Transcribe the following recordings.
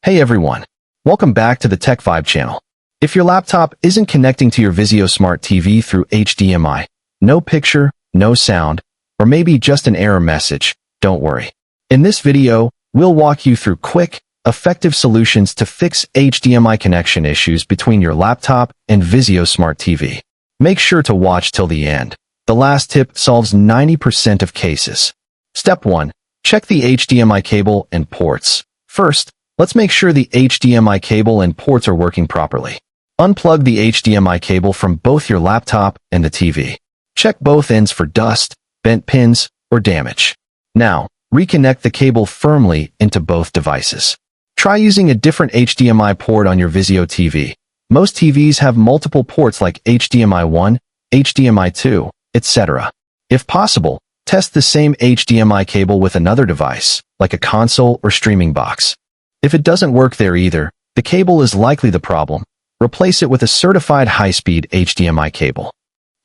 Hey everyone, welcome back to the Tech Vibe channel. If your laptop isn't connecting to your VIZIO Smart TV through HDMI, no picture, no sound, or maybe just an error message, don't worry. In this video, we'll walk you through quick, effective solutions to fix HDMI connection issues between your laptop and VIZIO Smart TV. Make sure to watch till the end. The last tip solves 90% of cases. Step 1. Check the HDMI cable and ports. First, let's make sure the HDMI cable and ports are working properly. Unplug the HDMI cable from both your laptop and the TV. Check both ends for dust, bent pins, or damage. Now, reconnect the cable firmly into both devices. Try using a different HDMI port on your VIZIO TV. Most TVs have multiple ports like HDMI 1, HDMI 2, etc. If possible, test the same HDMI cable with another device, like a console or streaming box. If it doesn't work there either, the cable is likely the problem. Replace it with a certified high-speed HDMI cable.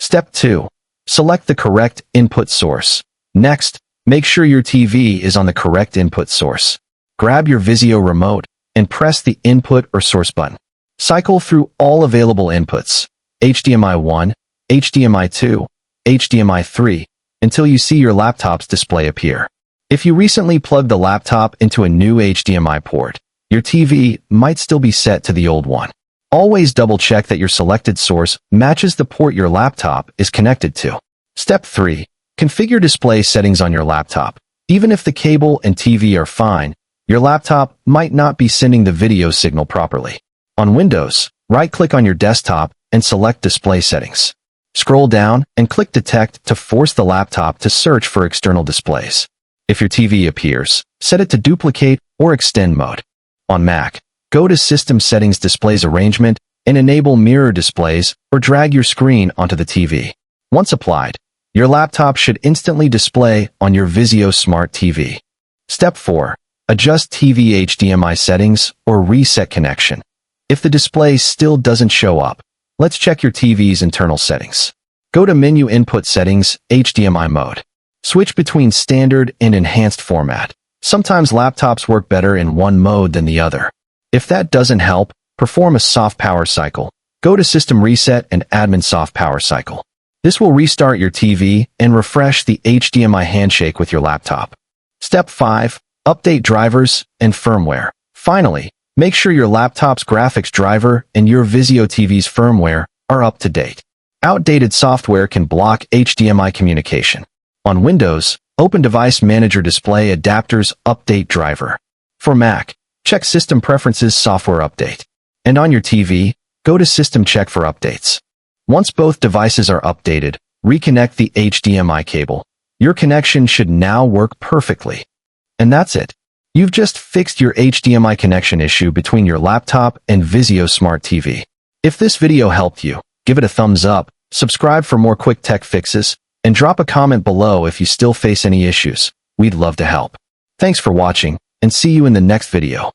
Step 2. Select the correct input source. Next, make sure your TV is on the correct input source. Grab your VIZIO remote and press the input or source button. Cycle through all available inputs, HDMI 1, HDMI 2, HDMI 3, until you see your laptop's display appear. If you recently plugged the laptop into a new HDMI port, your TV might still be set to the old one. Always double-check that your selected source matches the port your laptop is connected to. Step 3. Configure display settings on your laptop. Even if the cable and TV are fine, your laptop might not be sending the video signal properly. On Windows, right-click on your desktop and select Display Settings. Scroll down and click Detect to force the laptop to search for external displays. If your TV appears, set it to Duplicate or Extend mode. On Mac, go to System Settings Displays Arrangement and enable Mirror Displays or drag your screen onto the TV. Once applied, your laptop should instantly display on your VIZIO Smart TV. Step 4. Adjust TV HDMI settings or reset connection. If the display still doesn't show up, let's check your TV's internal settings. Go to Menu Input Settings, HDMI mode. Switch between Standard and Enhanced format. Sometimes laptops work better in one mode than the other. If that doesn't help, perform a soft power cycle. Go to System Reset and Admin Soft Power Cycle. This will restart your TV and refresh the HDMI handshake with your laptop. Step 5. Update drivers and firmware. Finally, make sure your laptop's graphics driver and your VIZIO TV's firmware are up to date. Outdated software can block HDMI communication. On Windows, open Device Manager Display Adapters Update Driver. For Mac, check System Preferences Software Update. And on your TV, go to System Check for updates. Once both devices are updated, reconnect the HDMI cable. Your connection should now work perfectly. And that's it. You've just fixed your HDMI connection issue between your laptop and VIZIO Smart TV. If this video helped you, give it a thumbs up, subscribe for more quick tech fixes, and drop a comment below if you still face any issues. We'd love to help. Thanks for watching, and see you in the next video.